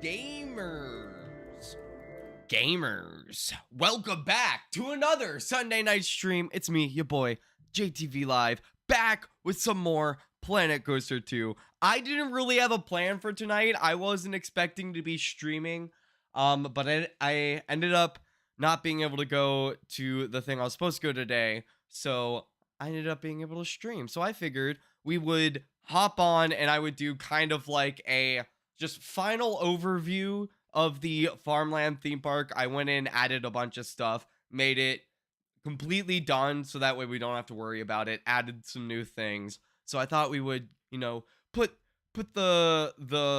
Gamers, welcome back to another Sunday night stream. It's me, your boy, JTV Live, back with some more Planet Coaster 2. I didn't really have a plan for tonight. I wasn't expecting to be streaming, but I ended up not being able to go to the thing I was supposed to go today, so I ended up being able to stream. So I figured we would hop on and I would do kind of like a just final overview of the Farmland theme park. I went in, added a bunch of stuff, made it completely done so that way we don't have to worry about it, added some new things. So I thought we would, put put the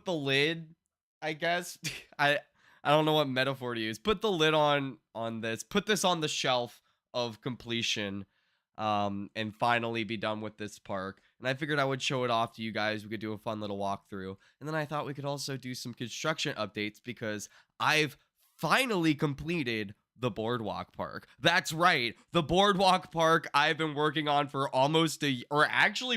lid, I guess. I don't know what metaphor to use. Put the lid on this. Put this on the shelf of completion, and finally be done with this park. And I figured I would show it off to you guys. We could do a fun little walkthrough. And then I thought we could also do some construction updates because I've finally completed the boardwalk park. That's right. The boardwalk park I've been working on for almost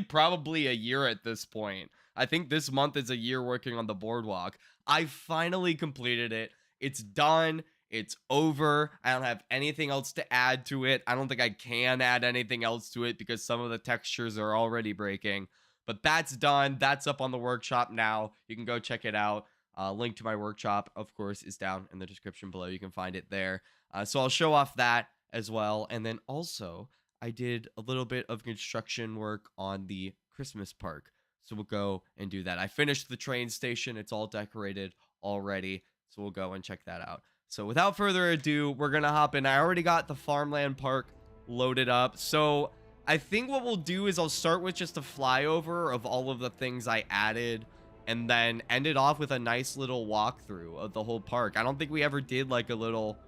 probably a year at this point. I think this month is a year working on the boardwalk. I finally completed it. It's done. It's over. I don't have anything else to add to it. I don't think I can add anything else to it because some of the textures are already breaking. But that's done. That's up on the workshop now. You can go check it out. Link to my workshop, of course, is down in the description below. You can find it there. So I'll show off that as well. And then also, I did a little bit of construction work on the Christmas park. So we'll go and do that. I finished the train station. It's all decorated already. So we'll go and check that out. So without further ado, we're going to hop in. I already got the Farmland Park loaded up. So I think what we'll do is I'll start with just a flyover of all of the things I added and then end it off with a nice little walkthrough of the whole park. I don't think we ever did like a little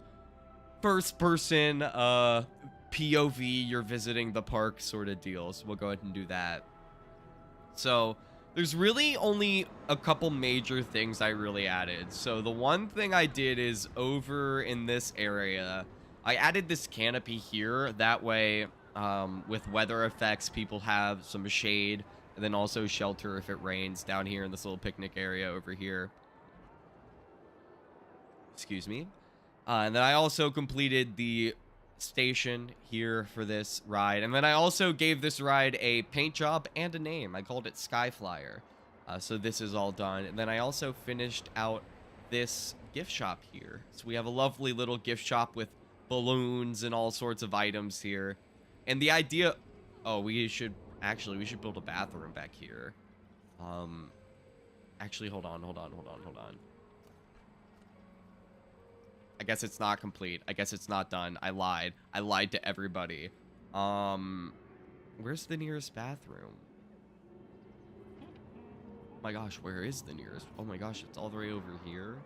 first person POV, you're visiting the park sort of deal. So we'll go ahead and do that. So there's really only a couple major things I really added. So the one thing I did is over in this area, I added this canopy here. That way, with weather effects, people have some shade and then also shelter if it rains down here in this little picnic area over here. Excuse me. And then I also completed the station here for this ride, and then I also gave this ride a paint job and a name. I called it Skyflyer. So this is all done, and then I also finished out this gift shop here. So we have a lovely little gift shop with balloons and all sorts of items here. And the idea, we should build a bathroom back here. Actually, hold on. I guess it's not complete. I guess it's not done. I lied. I lied to everybody. Where's the nearest bathroom? Oh my gosh, where is the nearest? Oh my gosh, it's all the way over here.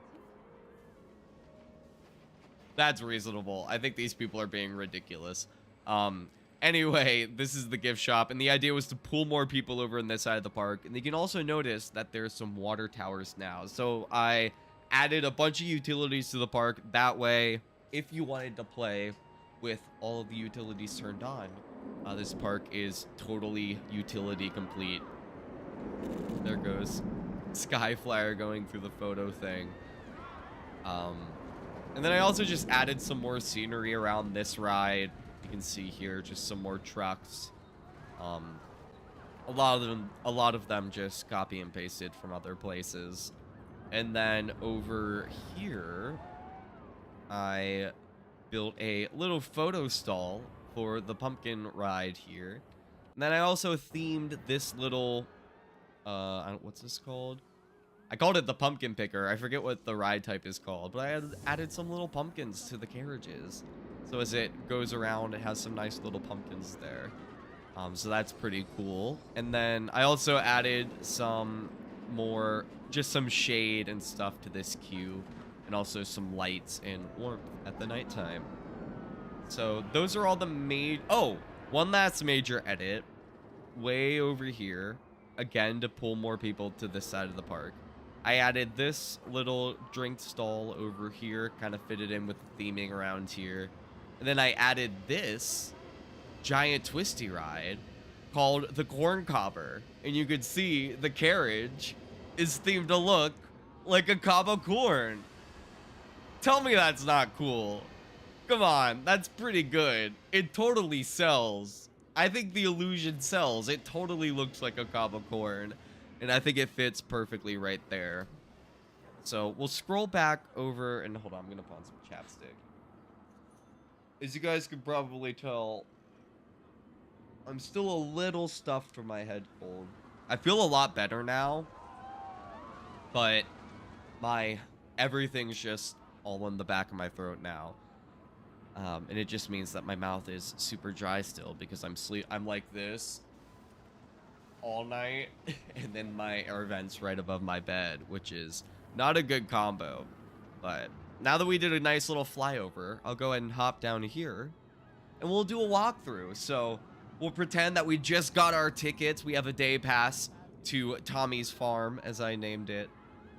That's reasonable. I think these people are being ridiculous. Anyway, this is the gift shop, and the idea was to pull more people over in this side of the park. And you can also notice that there's some water towers now. So I added a bunch of utilities to the park. That way, if you wanted to play with all of the utilities turned on, this park is totally utility complete. There goes Skyflyer going through the photo thing. And then I also just added some more scenery around this ride. You can see here just some more trucks. A lot of them just copy and pasted from other places. And then over here, I built a little photo stall for the pumpkin ride here. And then I also themed this little, what's this called? I called it the pumpkin picker. I forget what the ride type is called, but I added some little pumpkins to the carriages. So as it goes around, it has some nice little pumpkins there. So that's pretty cool. And then I also added some more, just some shade and stuff to this queue, and also some lights and warmth at the nighttime. So those are all the one last major edit way over here, again to pull more people to this side of the park. I added this little drink stall over here, kind of fitted in with the theming around here. And then I added this giant twisty ride called the Corn Cobber. And you could see the carriage is themed to look like a cob of corn. Tell me that's not cool. Come on, that's pretty good. It totally sells. I think the illusion sells. It totally looks like a cob of corn, and I think it fits perfectly right there. So we'll scroll back over, and hold on, I'm gonna pawn some chapstick. As you guys can probably tell, I'm still a little stuffed from my head cold. I feel a lot better now, but my everything's just all in the back of my throat now. And it just means that my mouth is super dry still because I'm like this all night, and then my air vent's right above my bed, which is not a good combo. But now that we did a nice little flyover, I'll go ahead and hop down here, and we'll do a walkthrough. So we'll pretend that we just got our tickets. We have a day pass to Tommy's farm, as I named it.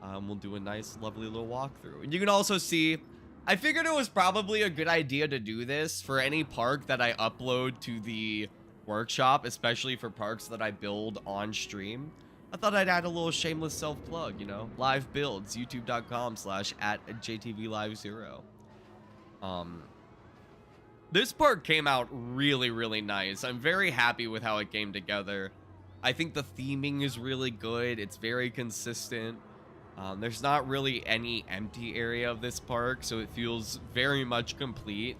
We'll do a nice, lovely little walkthrough. And you can also see, I figured it was probably a good idea to do this for any park that I upload to the workshop, especially for parks that I build on stream. I thought I'd add a little shameless self-plug, you know, live builds, youtube.com/@JTVLive0. This park came out really, really nice. I'm very happy with how it came together. I think the theming is really good. It's very consistent. There's not really any empty area of this park, so it feels very much complete.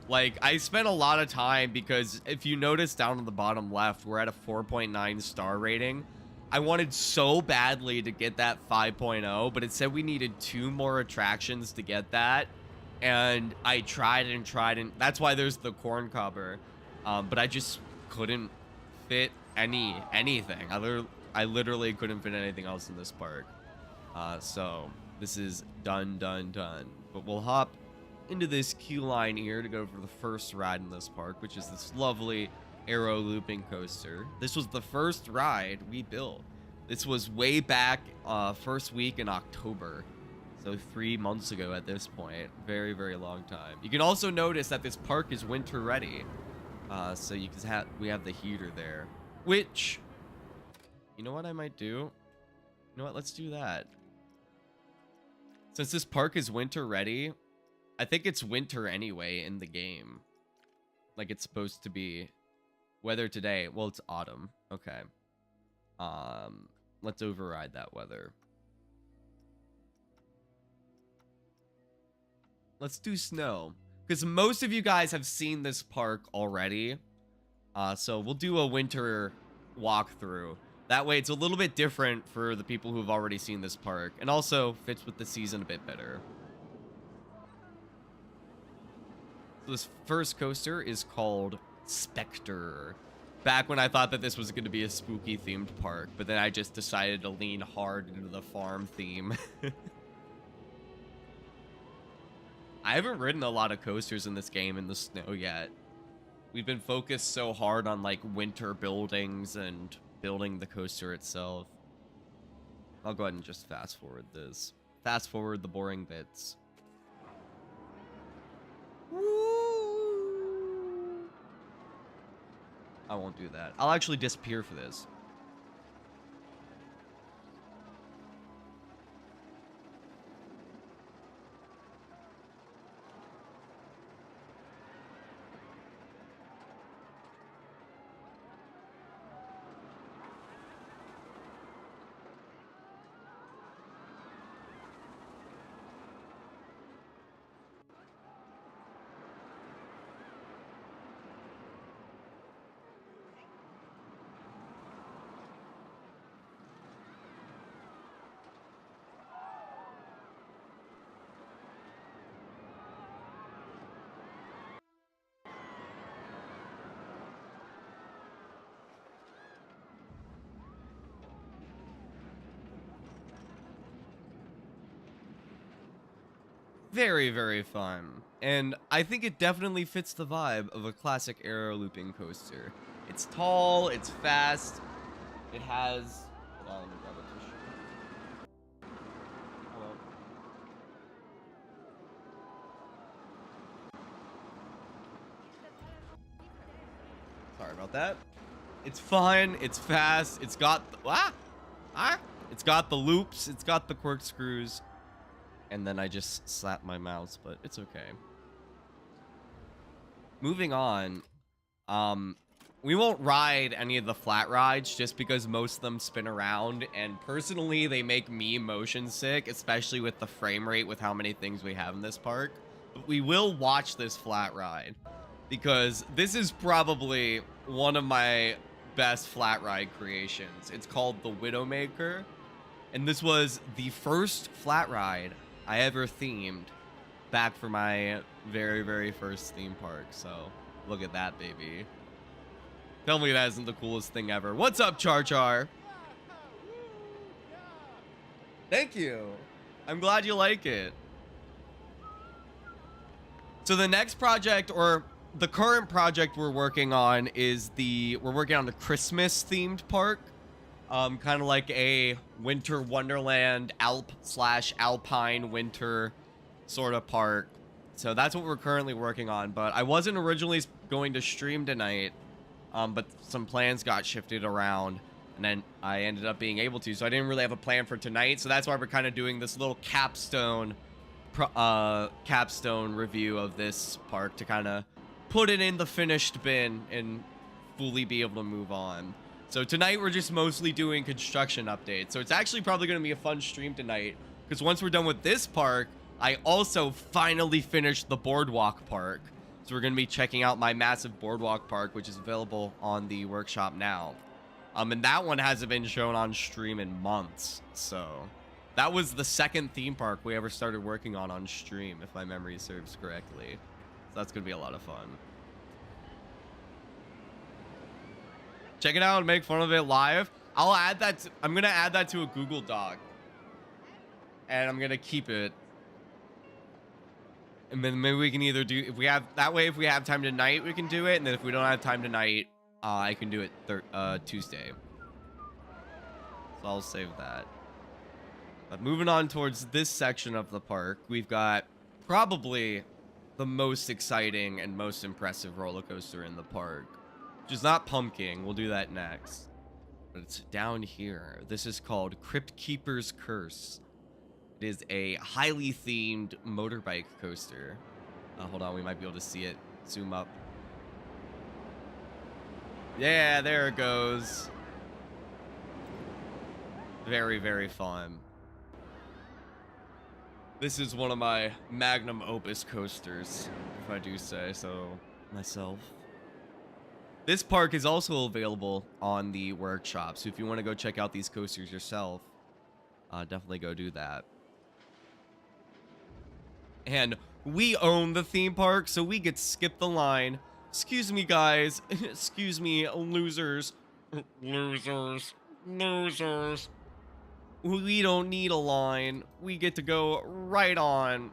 Like, I spent a lot of time because if you notice down on the bottom left, we're at a 4.9 star rating. I wanted so badly to get that 5.0, but it said we needed 2 more attractions to get that. And I tried and tried, and that's why there's the corn cobber. But I just couldn't fit anything. I literally couldn't fit anything else in this park. So this is done. But we'll hop into this queue line here to go for the first ride in this park, which is this lovely arrow looping coaster. This was the first ride we built. This was way back first week in October. So 3 months ago at this point. Very, very long time. You can also notice that this park is winter ready. So you can we have the heater there. Which, you know what I might do? You know what? Let's do that. Since this park is winter ready, I think it's winter anyway in the game. Like it's supposed to be. Weather today. Well, it's autumn. Okay. Let's override that weather. Let's do snow. Because most of you guys have seen this park already. So we'll do a winter walkthrough. That way it's a little bit different for the people who've already seen this park. And also fits with the season a bit better. So this first coaster is called Spectre. Back when I thought that this was going to be a spooky themed park. But then I just decided to lean hard into the farm theme. I haven't ridden a lot of coasters in this game in the snow yet. We've been focused so hard on like winter buildings and building the coaster itself. I'll go ahead and just fast forward this. Fast forward the boring bits. Woo! I won't do that. I'll actually disappear for this. Very, very fun. And I think it definitely fits the vibe of a classic arrow looping coaster. It's tall, it's fast, it has... Hold on, let me grab a tissue. Hello. Sorry about that. It's fun, it's fast, it's got... It's got the loops, it's got the corkscrews, and then I just slapped my mouse, but it's okay. Moving on, we won't ride any of the flat rides just because most of them spin around, and personally, they make me motion sick, especially with the frame rate with how many things we have in this park. But we will watch this flat ride because this is probably one of my best flat ride creations. It's called the Widowmaker, and this was the first flat ride I ever themed back for my very, very first theme park. So look at that, baby. Tell me that isn't the coolest thing ever. What's up, Char Char? Thank you. I'm glad you like it. So the next project, or the current project we're working on, is we're working on the Christmas themed park. Kind of like a winter wonderland, Alp/Alpine winter sort of park. So that's what we're currently working on. But I wasn't originally going to stream tonight, but some plans got shifted around, and then I ended up being able to. So I didn't really have a plan for tonight. So that's why we're kind of doing this little capstone review of this park to kind of put it in the finished bin and fully be able to move on. So tonight we're just mostly doing construction updates. So it's actually probably going to be a fun stream tonight, because once we're done with this park, I also finally finished the boardwalk park. So we're going to be checking out my massive boardwalk park, which is available on the workshop now. And that one hasn't been shown on stream in months. So that was the second theme park we ever started working on stream, if my memory serves correctly. So that's going to be a lot of fun. Check it out and make fun of it live. I'll add that. I'm going to add that to a Google Doc. And I'm going to keep it. And then maybe we can either do, if we have time tonight, we can do it. And then if we don't have time tonight, I can do it Tuesday. So I'll save that. But moving on towards this section of the park, we've got probably the most exciting and most impressive roller coaster in the park, which is not Pumpkin. We'll do that next. But it's down here. This is called Crypt Keeper's Curse. It is a highly themed motorbike coaster. Hold on, we might be able to see it. Zoom up. Yeah, there it goes. Very, very fun. This is one of my magnum opus coasters, if I do say so myself. This park is also available on the workshop, so if you want to go check out these coasters yourself, definitely go do that. And we own the theme park, so we get to skip the line. Excuse me, guys. Excuse me, losers. Losers. Losers. We don't need a line. We get to go right on.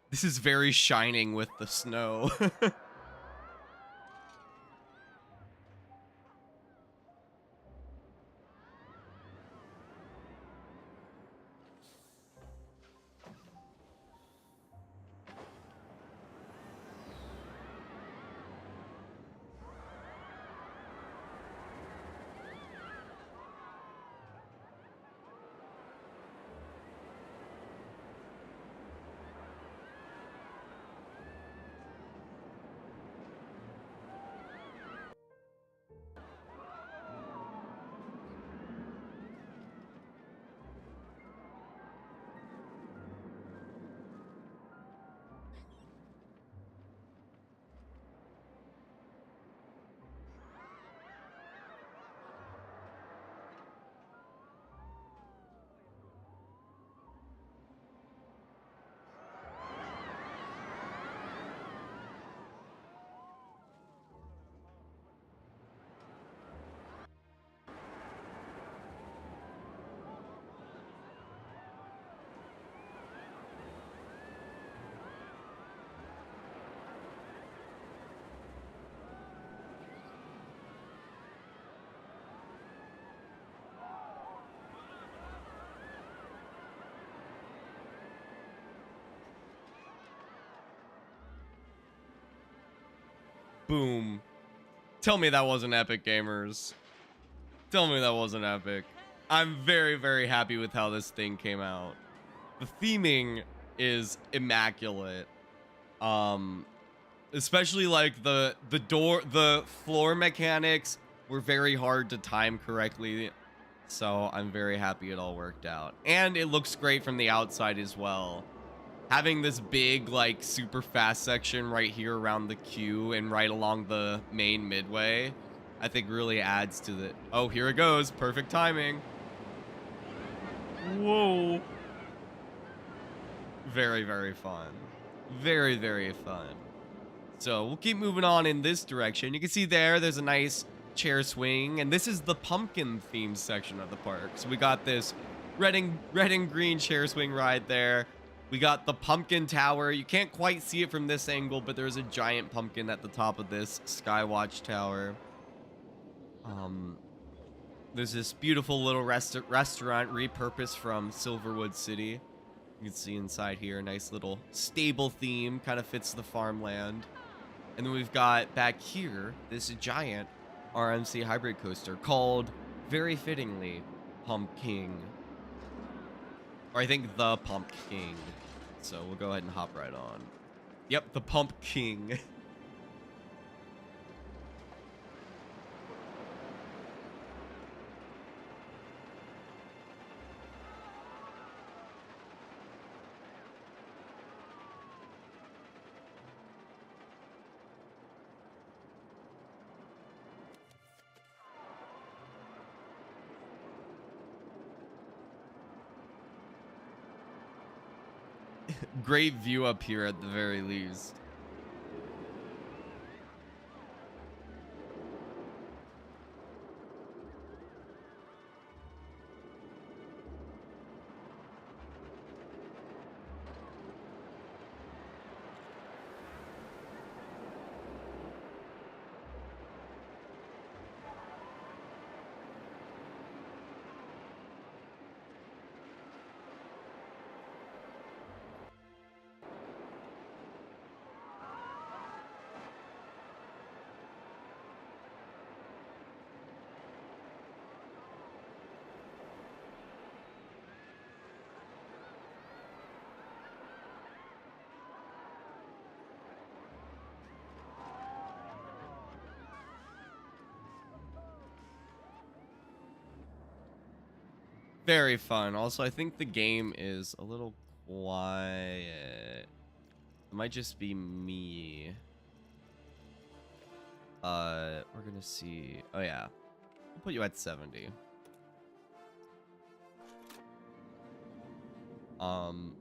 This is very shining with the snow. Boom. Tell me that wasn't epic, gamers. Tell me that wasn't epic. I'm very, very happy with how this thing came out. The theming is immaculate. Especially like the floor mechanics were very hard to time correctly. So I'm very happy it all worked out. And it looks great from the outside as well. Having this big, like, super fast section right here around the queue and right along the main midway, I think really adds to the... Oh, here it goes. Perfect timing. Whoa. Very, very fun. Very, very fun. So we'll keep moving on in this direction. You can see there's a nice chair swing, and this is the pumpkin themed section of the park. So we got this red and green chair swing ride there. We got the pumpkin tower. You can't quite see it from this angle, but there's a giant pumpkin at the top of this Skywatch tower. There's this beautiful little restaurant repurposed from Silverwood City. You can see inside here a nice little stable theme, kind of fits the farmland. And then we've got back here this giant RMC hybrid coaster called, very fittingly, Pumpkin. Or I think the Pumpkin. So we'll go ahead and hop right on. Yep, the Pumpkin. Great view up here at the very least. Very fun. Also, I think the game is a little quiet. It might just be me. We're gonna see. Oh yeah, we'll put you at 70. And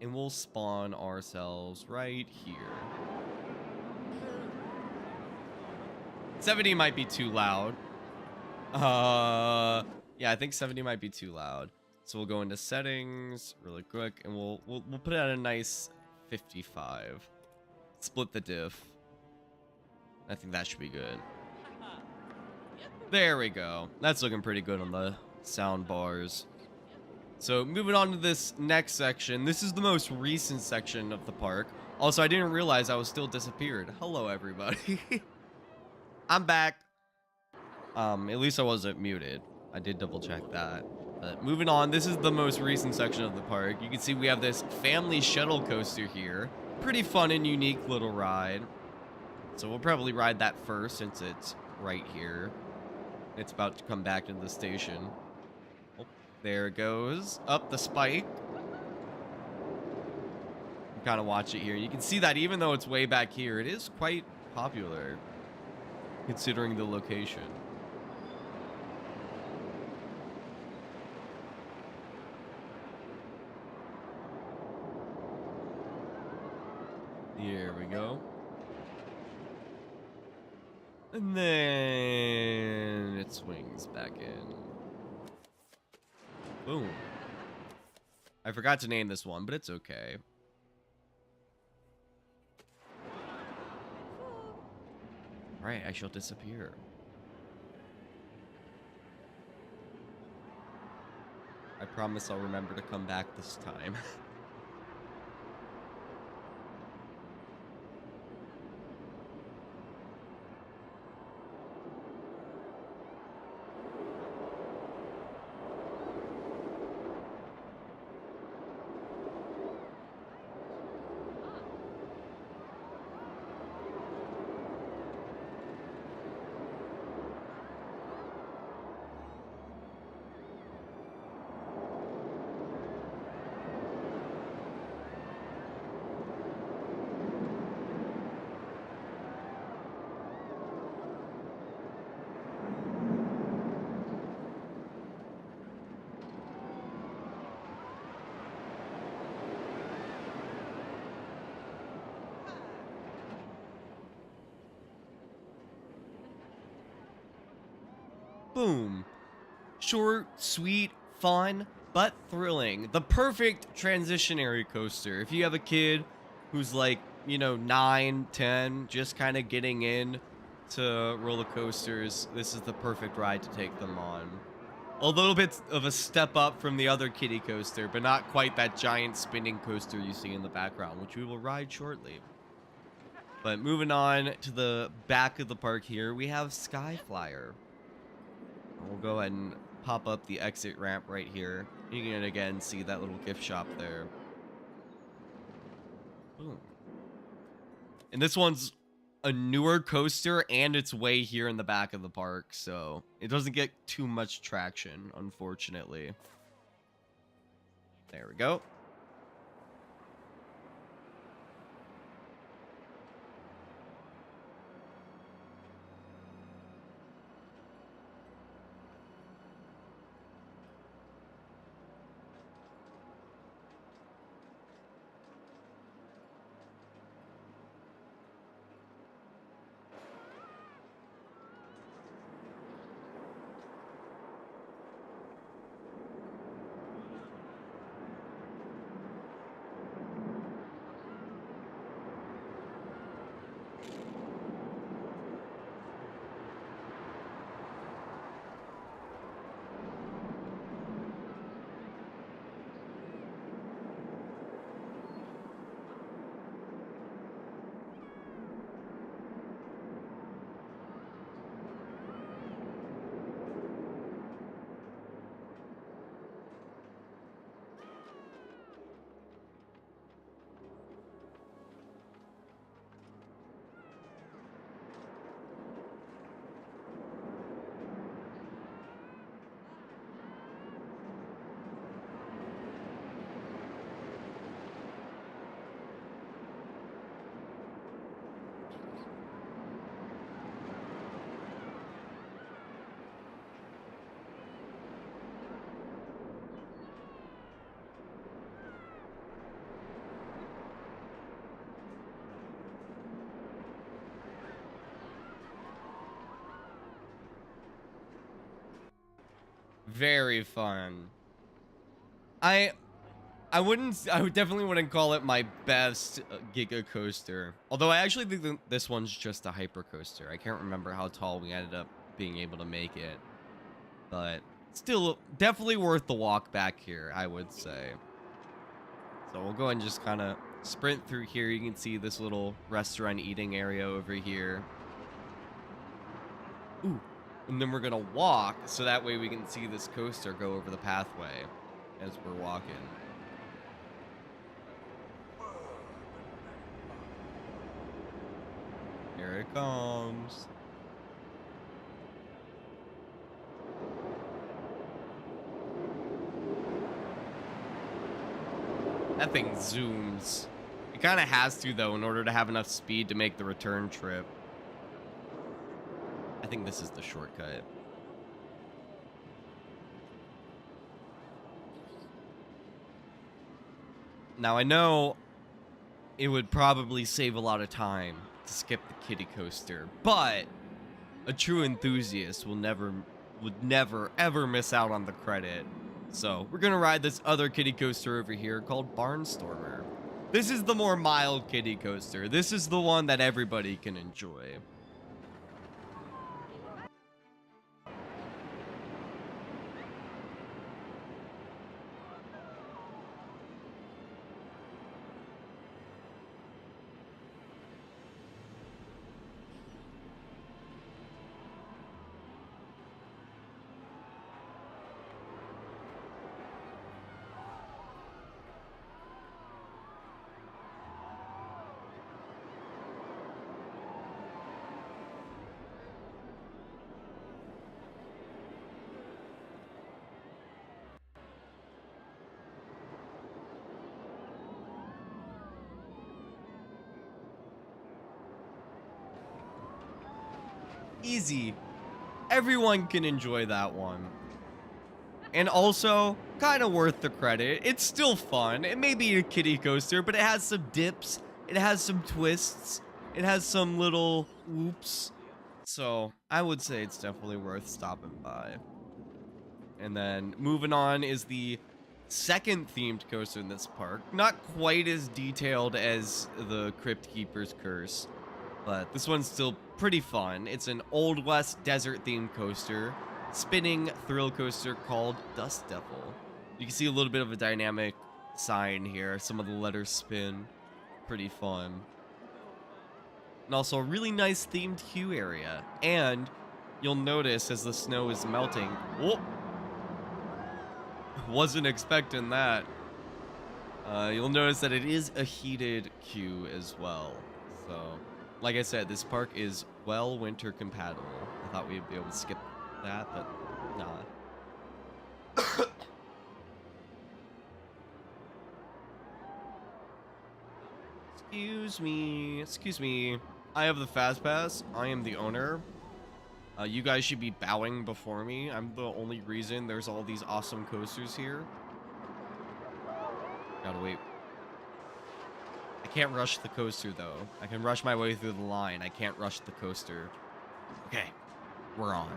we'll spawn ourselves right here. 70 might be too loud. Yeah, I think 70 might be too loud. So we'll go into settings really quick, and we'll put it at a nice 55. Split the diff. I think that should be good. There we go. That's looking pretty good on the sound bars. So moving on to this next section. This is the most recent section of the park. Also, I didn't realize I was still disappeared. Hello, everybody. I'm back. At least I wasn't muted. I did double check that. But moving on, this is the most recent section of the park. You can see we have this family shuttle coaster here. Pretty fun and unique little ride. So we'll probably ride that first since it's right here. It's about to come back to the station. Oh, there it goes. Up the spike. You kind of watch it here. You can see that even though it's way back here, it is quite popular considering the location. Here we go. And then it swings back in. Boom. I forgot to name this one, but it's okay. Alright, I shall disappear. I promise I'll remember to come back this time. Boom. Short, sweet, fun, but thrilling. The perfect transitionary coaster. If you have a kid who's like, 9, 10, just kind of getting in to roller coasters, this is the perfect ride to take them on. A little bit of a step up from the other kiddie coaster, but not quite that giant spinning coaster you see in the background, which we will ride shortly. But moving on to the back of the park here, we have Skyflyer. We'll go ahead and pop up the exit ramp right here. You can again see that little gift shop there. Boom. And this one's a newer coaster, and it's way here in the back of the park, so it doesn't get too much traction, unfortunately. There we go. Very fun. I definitely wouldn't call it my best Giga coaster. Although I actually think that this one's just a hyper coaster. I can't remember how tall we ended up being able to make it. But still definitely worth the walk back here, I would say. So we'll go and just kind of sprint through here. You can see this little restaurant eating area over here. Ooh. And then we're going to walk so that way we can see this coaster go over the pathway as we're walking. Here it comes. That thing zooms. It kind of has to, though, in order to have enough speed to make the return trip. I think this is the shortcut. Now, I know it would probably save a lot of time to skip the kiddie coaster, but a true enthusiast would never, ever miss out on the credit. So, we're gonna ride this other kiddie coaster over here called Barnstormer. This is the more mild kiddie coaster. This is the one that everybody can enjoy. Easy. Everyone can enjoy that one. And also, kind of worth the credit. It's still fun. It may be a kiddie coaster, but it has some dips. It has some twists. It has some little whoops. So I would say it's definitely worth stopping by. And then moving on is the second themed coaster in this park. Not quite as detailed as the Crypt Keeper's Curse, but this one's still pretty fun. It's an Old West desert themed coaster, spinning thrill coaster called Dust Devil. You can see a little bit of a dynamic sign here. Some of the letters spin. Pretty fun. And also a really nice themed queue area. And you'll notice as the snow is melting. Whoa! Wasn't expecting that. You'll notice that it is a heated queue as well. So, like I said, this park is well winter compatible. I thought we'd be able to skip that, but nah. Excuse me. I have the fast pass. I am the owner. You guys should be bowing before me. I'm the only reason there's all these awesome coasters here. Gotta wait. I can't rush the coaster, though. I can rush my way through the line. I can't rush the coaster. Okay, we're on.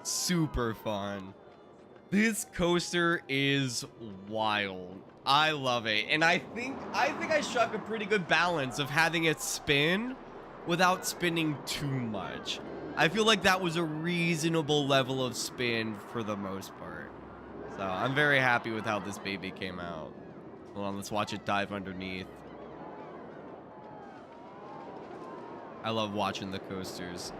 Super fun. This coaster is wild. I love it. And I think I struck a pretty good balance of having it spin without spinning too much. I feel like that was a reasonable level of spin for the most part. So I'm very happy with how this baby came out. Hold on, let's watch it dive underneath. I love watching the coasters.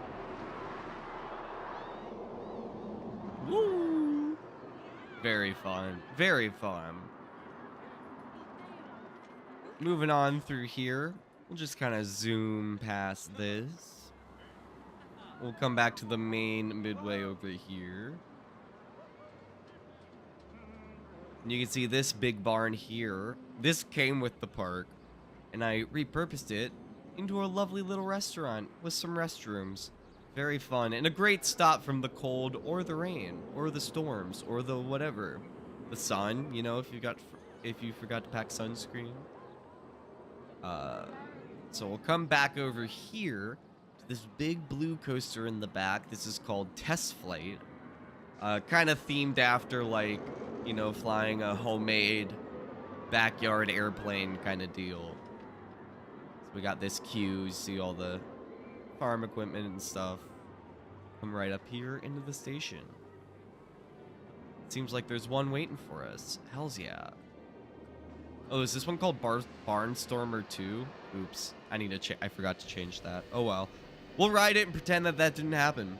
Woo! Very fun. Very fun. Moving on through here. We'll just kind of zoom past this. We'll come back to the main midway over here. And you can see this big barn here. This came with the park. And I repurposed it into a lovely little restaurant with some restrooms. Very fun. And a great stop from the cold or the rain or the storms or the whatever. The sun, you know, if you forgot to pack sunscreen. So we'll come back over here to this big blue coaster in the back. This is called Test Flight. Kind of themed after, like, you know, flying a homemade backyard airplane kind of deal. So we got this queue. You see all the farm equipment and stuff. Come right up here into the station. Seems like there's one waiting for us. Hells yeah. Oh, is this one called Barnstormer 2? Oops. I forgot to change that. Oh well. We'll ride it and pretend that that didn't happen.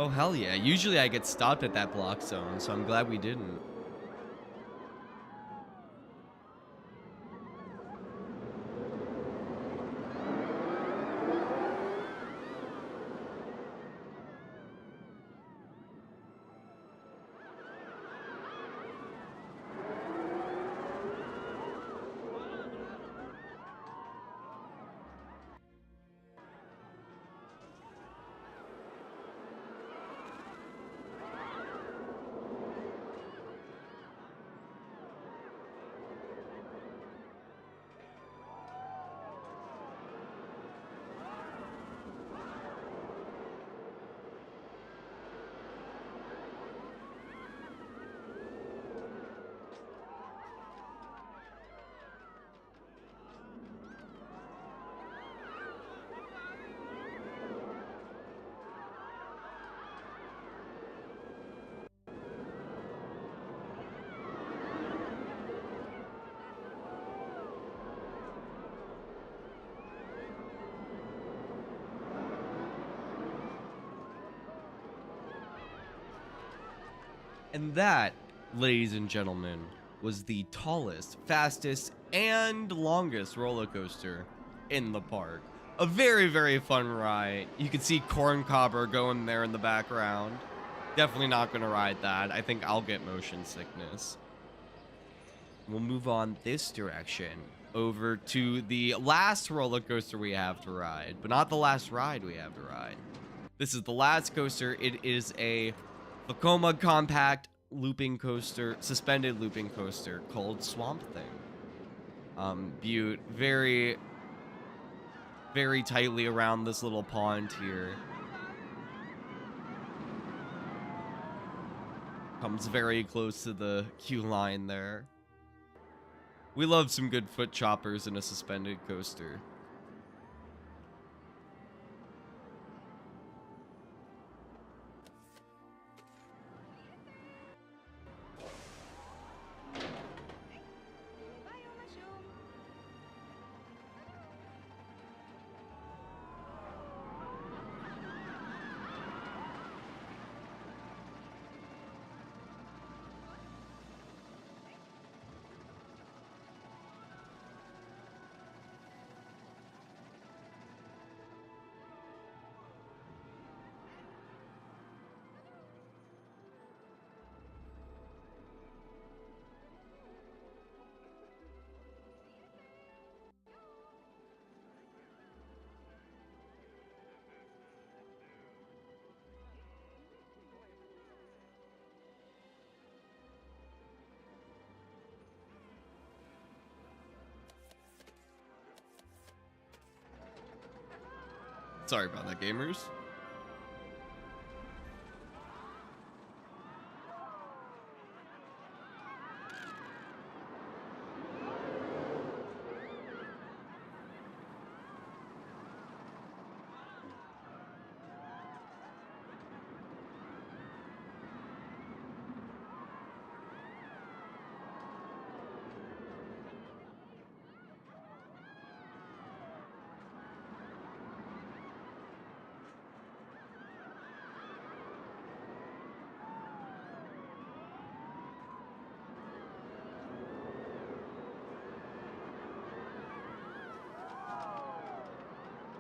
Oh, hell yeah. Usually I get stopped at that block zone, so I'm glad we didn't. And that, ladies and gentlemen, was the tallest, fastest, and longest roller coaster in the park. A very, very fun ride. You can see Corn Cobber going there in the background. Definitely not going to ride that. I think I'll get motion sickness. We'll move on this direction over to the last roller coaster we have to ride, but not the last ride we have to ride. This is the last coaster. It is a Vekoma compact looping coaster, suspended looping coaster called Swamp Thing. Viewed very, very tightly around this little pond here. Comes very close to the queue line there. We love some good foot choppers in a suspended coaster. Sorry about that, gamers.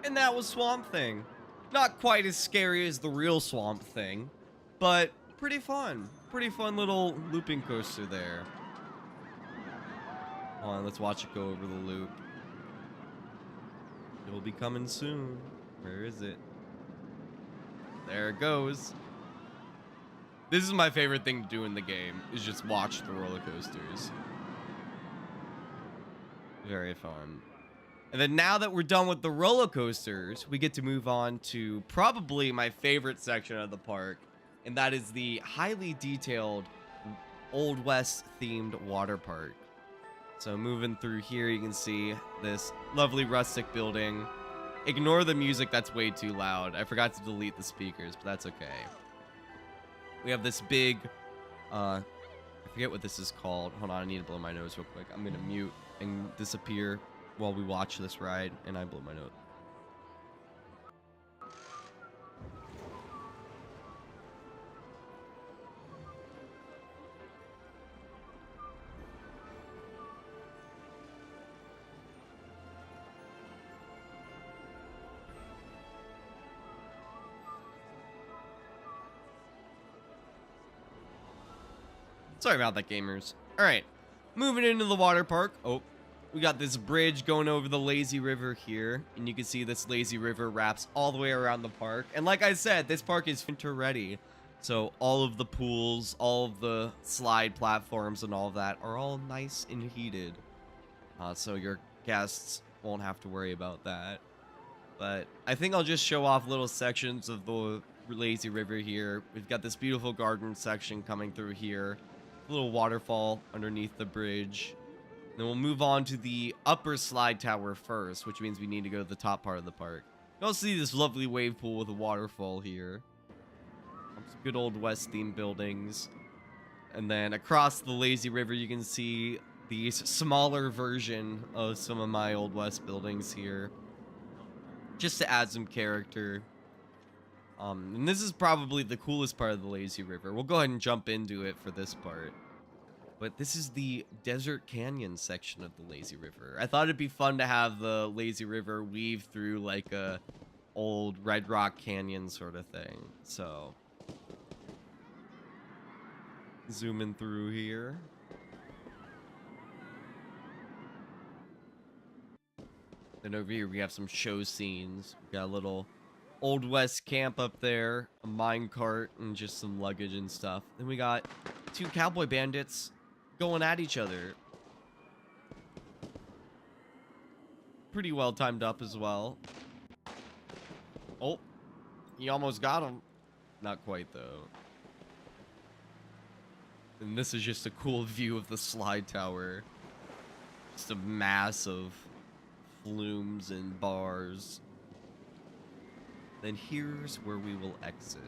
And that was Swamp Thing. Not quite as scary as the real Swamp Thing, but pretty fun. Pretty fun little looping coaster there. Hold on, let's watch it go over the loop. It'll be coming soon. Where is it? There it goes. This is my favorite thing to do in the game, is just watch the roller coasters. Very fun. And then now that we're done with the roller coasters, we get to move on to probably my favorite section of the park, and that is the highly detailed Old West themed water park. So moving through here, you can see this lovely rustic building. Ignore the music, that's way too loud. I forgot to delete the speakers, but that's okay. We have this big, I forget what this is called. Hold on, I need to blow my nose real quick. I'm gonna mute and disappear while we watch this ride, and I blow my nose. Sorry about that, gamers. All right, moving into the water park. Oh, we got this bridge going over the lazy river here, and you can see this lazy river wraps all the way around the park. And like I said, this park is winter ready, so all of the pools, all of the slide platforms and all of that are all nice and heated, so your guests won't have to worry about that. But I think I'll just show off little sections of the lazy river here. We've got this beautiful garden section coming through here, a little waterfall underneath the bridge. Then we'll move on to the upper slide tower first, which means we need to go to the top part of the park. You also see this lovely wave pool with a waterfall here. Some good old West themed buildings. And then across the lazy river, you can see the smaller version of some of my old West buildings here, just to add some character. And this is probably the coolest part of the lazy river. We'll go ahead and jump into it for this part. But this is the Desert Canyon section of the lazy river. I thought it'd be fun to have the lazy river weave through like a old Red Rock Canyon sort of thing. So zooming through here. Then over here we have some show scenes. We got a little Old West camp up there, a mine cart, and just some luggage and stuff. Then we got two cowboy bandits going at each other. Pretty well timed up as well. Oh, he almost got him. Not quite, though. And this is just a cool view of the slide tower. Just a mass of flumes and bars. Then here's where we will exit.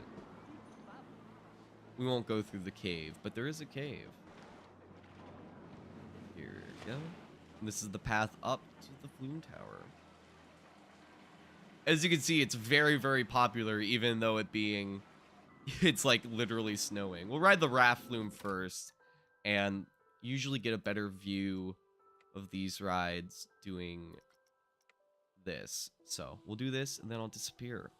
We won't go through the cave, but there is a cave. Here we go. And this is the path up to the flume tower. As you can see, it's very, very popular, even though it's like literally snowing. We'll ride the raft flume first, and usually get a better view of these rides doing this. So we'll do this, and then I'll disappear.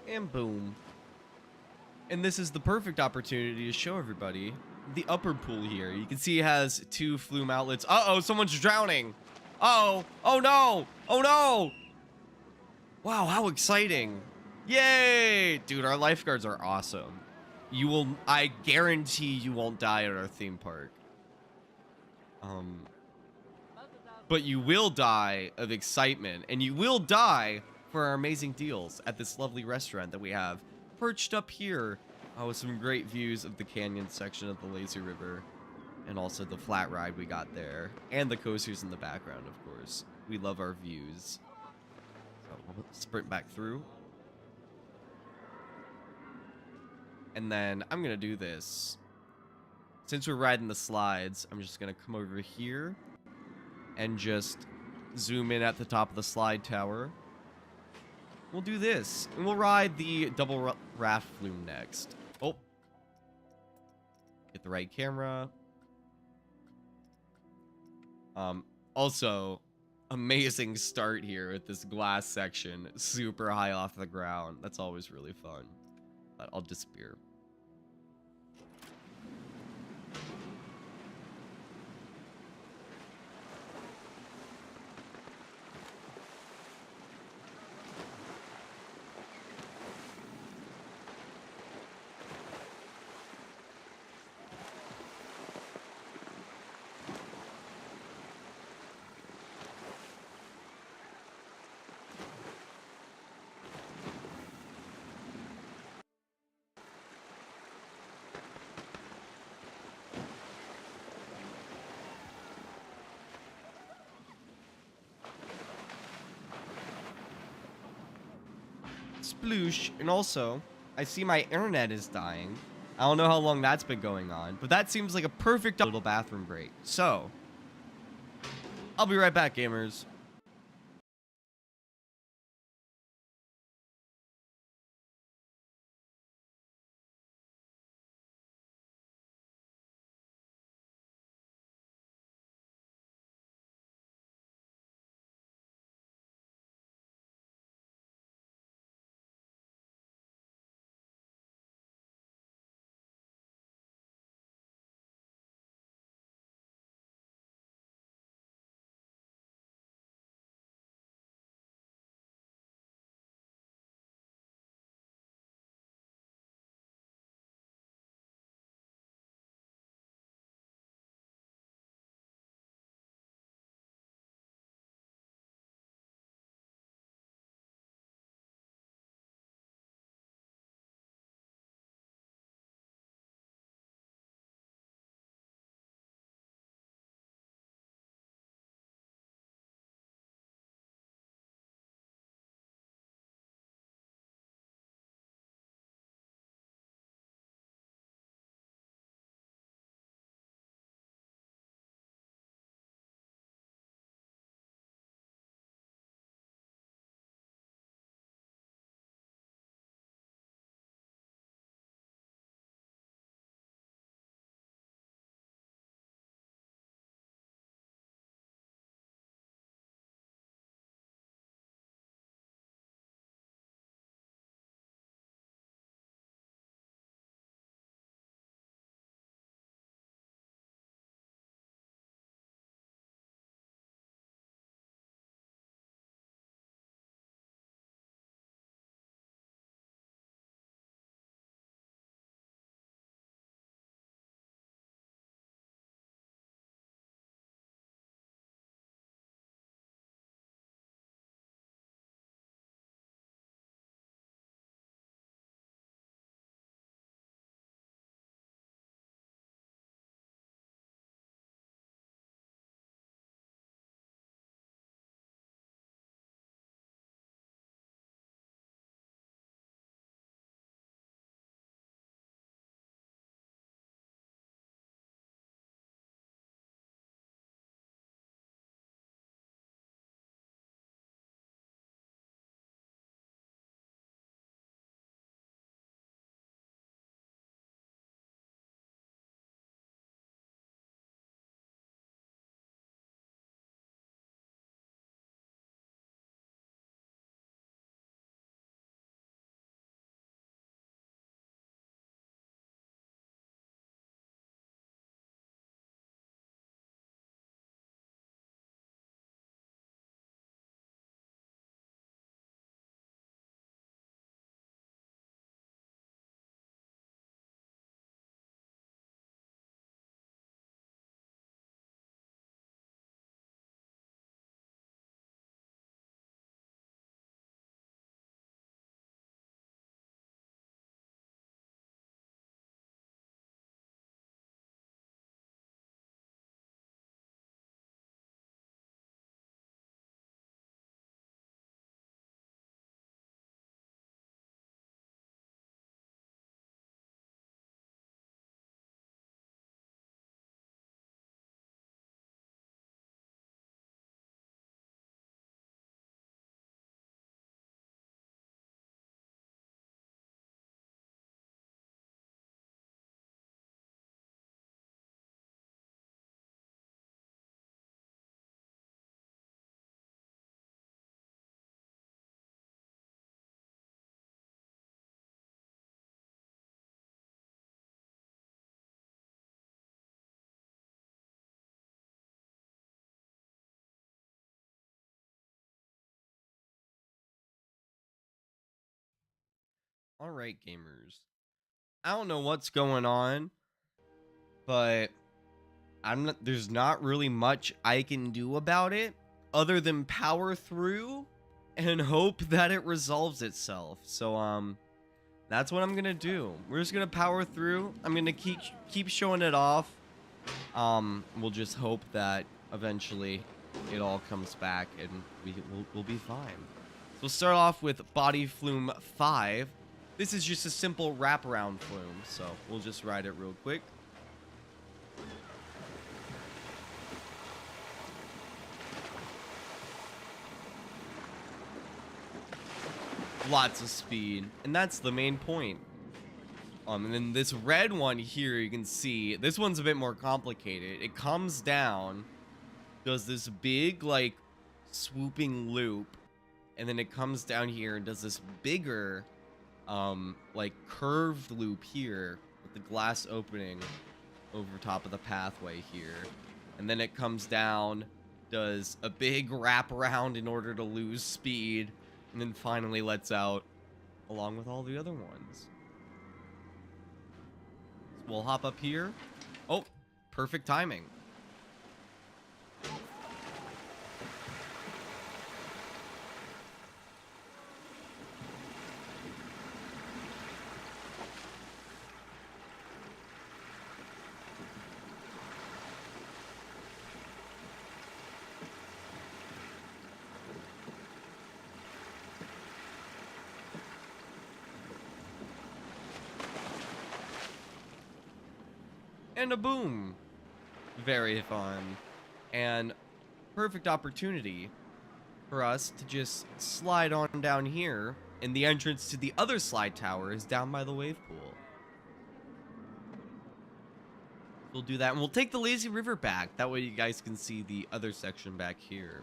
And boom. And this is the perfect opportunity to show everybody the upper pool here. You can see it has two flume outlets. Uh-oh, someone's drowning. Uh-oh. Oh no. Oh no. Wow, how exciting. Yay. Dude, our lifeguards are awesome. I guarantee you won't die at our theme park. But you will die of excitement, and you will die for our amazing deals at this lovely restaurant that we have perched up here, with some great views of the canyon section of the lazy river, and also the flat ride we got there, and the coasters in the background, of course. We love our views. So we'll sprint back through. And then I'm gonna do this. Since we're riding the slides, I'm just gonna come over here and just zoom in at the top of the slide tower. We'll do this, and we'll ride the double raft flume next. Oh. Get the right camera. Also, amazing start here with this glass section, super high off the ground. That's always really fun. But I'll disappear. Sploosh. And also, I see my internet is dying. I don't know how long that's been going on, but that seems like a perfect little bathroom break. So, I'll be right back, gamers. All right, gamers. I don't know what's going on, but there's not really much I can do about it other than power through and hope that it resolves itself. So that's what I'm going to do. We're just going to power through. I'm going to keep showing it off. We'll just hope that eventually it all comes back and we'll be fine. So we'll start off with Body Flume 5. This is just a simple wraparound flume, so we'll just ride it real quick. Lots of speed, and that's the main point. And then this red one here, you can see, this one's a bit more complicated. It comes down, does this big, like, swooping loop, and then it comes down here and does this bigger, like, curved loop here with the glass opening over top of the pathway here. And then it comes down, does a big wraparound in order to lose speed, and then finally lets out along with all the other ones. So we'll hop up here. Oh, perfect timing. And a boom. Very fun. And perfect opportunity for us to just slide on down here. And the entrance to the other slide tower is down by the wave pool. We'll do that, and we'll take the lazy river back. That way you guys can see the other section back here.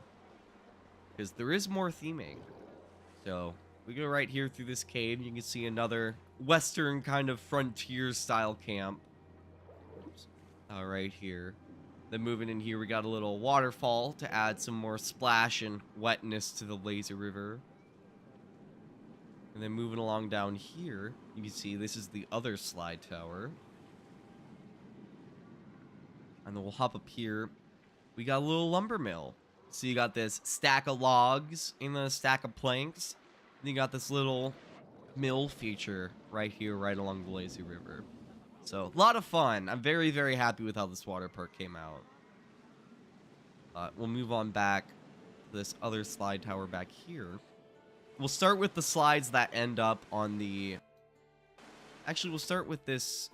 Because there is more theming. So we go right here through this cave. You can see another western kind of frontier style camp. Right here. Then moving in here, we got a little waterfall to add some more splash and wetness to the lazy river. And then moving along down here, you can see this is the other slide tower. And then we'll hop up here. We got a little lumber mill. So you got this stack of logs and then a stack of planks. And you got this little mill feature right here, right along the lazy river. So, a lot of fun. I'm very, very happy with how this water park came out. We'll move on back to this other slide tower back here. We'll start with the slides that end up on the... Actually, we'll start with this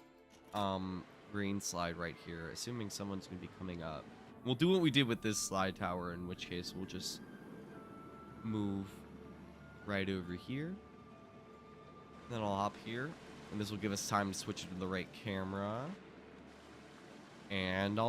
green slide right here, assuming someone's going to be coming up. We'll do what we did with this slide tower, in which case we'll just move right over here. Then I'll hop here. And this will give us time to switch to the right camera. And I'll